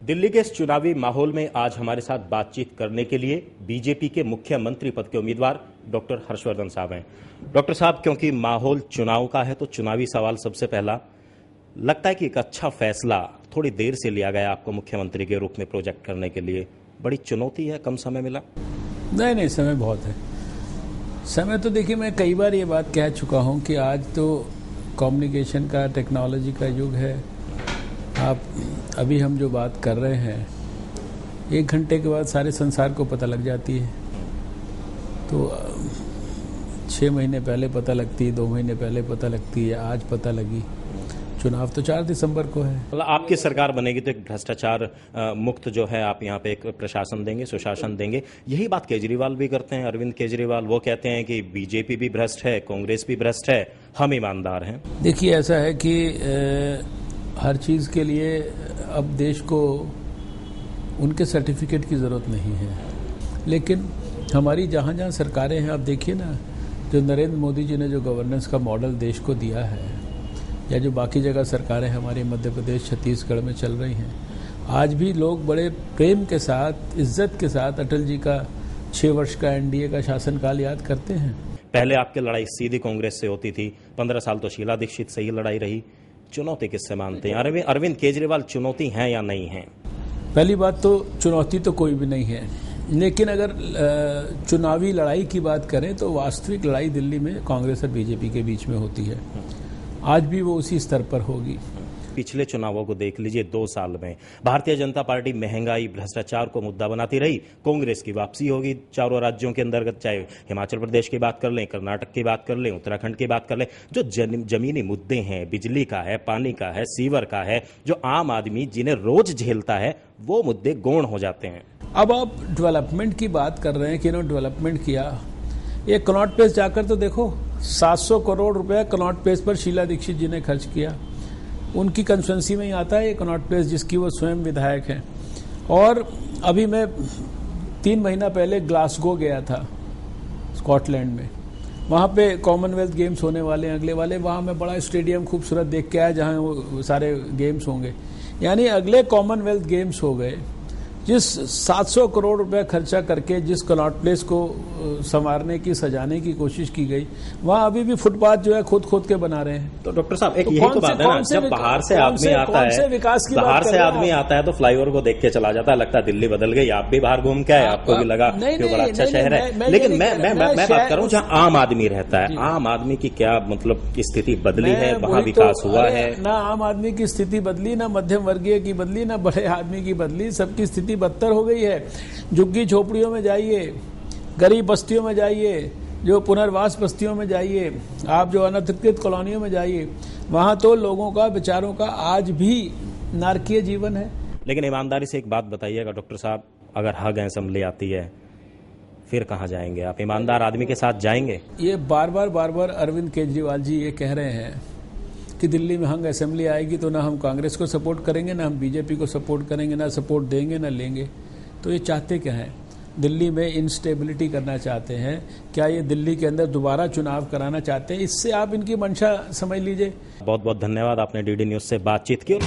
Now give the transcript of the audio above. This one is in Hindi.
दिल्ली के इस चुनावी माहौल में आज हमारे साथ बातचीत करने के लिए बीजेपी के मुख्यमंत्री पद के उम्मीदवार डॉक्टर हर्षवर्धन साहब हैं। डॉक्टर साहब, क्योंकि माहौल चुनाव का है तो चुनावी सवाल सबसे पहला, लगता है कि एक अच्छा फैसला थोड़ी देर से लिया गया आपको मुख्यमंत्री के रूप में प्रोजेक्ट करने के लिए, बड़ी चुनौती है, कम समय मिला? नहीं, समय बहुत है। समय तो देखिए, मैं कई बार ये बात कह चुका हूँ कि आज तो कम्युनिकेशन का, टेक्नोलॉजी का युग है। आप अभी हम जो बात कर रहे हैं 1 घंटे के बाद सारे संसार को पता लग जाती है। तो 6 महीने पहले पता लगती है, 2 महीने पहले पता लगती है, आज पता लगी। चुनाव तो 4 दिसंबर को है। मतलब आपकी सरकार बनेगी तो एक भ्रष्टाचार मुक्त जो है आप यहाँ पे एक प्रशासन देंगे, सुशासन देंगे। यही बात केजरीवाल भी करते हैं, अरविंद केजरीवाल। वो कहते हैं कि बीजेपी भी भ्रष्ट है, कांग्रेस भी भ्रष्ट है, हम ईमानदार हैं। देखिए, ऐसा है कि हर चीज़ के लिए अब देश को उनके सर्टिफिकेट की ज़रूरत नहीं है, लेकिन हमारी जहाँ जहाँ सरकारें हैं, आप देखिए ना, जो नरेंद्र मोदी जी ने जो गवर्नेंस का मॉडल देश को दिया है, या जो बाकी जगह सरकारें हमारी मध्य प्रदेश, छत्तीसगढ़ में चल रही हैं, आज भी लोग बड़े प्रेम के साथ, इज्जत के साथ अटल जी का 6 वर्ष का एनडीए का शासनकाल याद करते हैं। पहले आपकी लड़ाई सीधी कांग्रेस से होती थी, 15 साल तो शीला दीक्षित से ही लड़ाई रही। चुनौती किससे मानते हैं? अरविंद केजरीवाल चुनौती हैं या नहीं हैं? पहली बात तो चुनौती तो कोई भी नहीं है, लेकिन अगर चुनावी लड़ाई की बात करें तो वास्तविक लड़ाई दिल्ली में कांग्रेस और बीजेपी के बीच में होती है। आज भी वो उसी स्तर पर होगी। पिछले चुनावों को देख लीजिए, 2 साल में भारतीय जनता पार्टी महंगाई, भ्रष्टाचार को मुद्दा बनाती रही। कांग्रेस की वापसी होगी चारों राज्यों के अंतर्गत, चाहे हिमाचल प्रदेश की बात कर लें, कर्नाटक की बात कर लें, उत्तराखंड की बात कर लें। जो जमीनी मुद्दे हैं, बिजली का है, पानी का है, सीवर का है, जो आम आदमी जिन्हें रोज झेलता है, वो मुद्दे गौण हो जाते हैं। अब आप डेवलपमेंट की बात कर रहे हैं कि इन्होंने डेवलपमेंट किया। ये कनॉट प्लेस जाकर तो देखो, 700 करोड़ रुपए कनॉट प्लेस पर शीला दीक्षित जी ने खर्च किया। उनकी कंस्टिट्यूंसी में ही आता है ये कनॉट प्लेस, जिसकी वो स्वयं विधायक हैं। और अभी मैं 3 महीना पहले ग्लासगो गया था, स्कॉटलैंड में। वहाँ पे कॉमनवेल्थ गेम्स होने वाले हैं, अगले वाले। वहाँ मैं बड़ा स्टेडियम खूबसूरत देख के आया, जहाँ वो सारे गेम्स होंगे। यानी अगले कॉमनवेल्थ गेम्स हो गए, जिस 700 करोड़ रुपए खर्चा करके जिस कनॉट प्लेस को संवारने की, सजाने की कोशिश की गई, वहाँ अभी भी फुटपाथ जो है खोद के बना रहे हैं। तो डॉक्टर साहब, एक यही तो बात है ना, जब बाहर से आदमी आता है, बाहर से आदमी आता है तो फ्लाईओवर को देख के चला जाता है, लगता है दिल्ली बदल गई। आप भी बाहर घूम के आए, आपको भी लगा कि बड़ा अच्छा शहर है। लेकिन मैं बात करूं जहाँ आम आदमी रहता है, आम आदमी की क्या मतलब स्थिति बदली है, वहाँ विकास हुआ है? ना आम आदमी की स्थिति बदली, ना मध्यम वर्गीय की बदली, ना बड़े आदमी की बदली। सबकी स्थिति बदतर हो गई है। झुग्गी झोपड़ियों में जाइए, गरीब बस्तियों में जाइए, जो पुनर्वास बस्तियों में जाइए, आप जो अनधिकृत कॉलोनियों में जाइए, वहां तो लोगों का, बेचारों का आज भी नारकीय जीवन है। लेकिन ईमानदारी से एक बात बताइएगा डॉक्टर साहब, अगर हग असेंबली आती है फिर कहाँ जाएंगे आप? ईमानदार आदमी के साथ जाएंगे? ये बार बार अरविंद केजरीवाल जी ये कह रहे हैं कि दिल्ली में हंग असेंबली आएगी तो ना हम कांग्रेस को सपोर्ट करेंगे, ना हम बीजेपी को सपोर्ट करेंगे, ना सपोर्ट देंगे ना लेंगे। तो ये चाहते क्या हैं? दिल्ली में इंस्टेबिलिटी करना चाहते हैं क्या? ये दिल्ली के अंदर दोबारा चुनाव कराना चाहते हैं? इससे आप इनकी मंशा समझ लीजिए। बहुत बहुत धन्यवाद, आपने डीडी न्यूज़ से बातचीत की।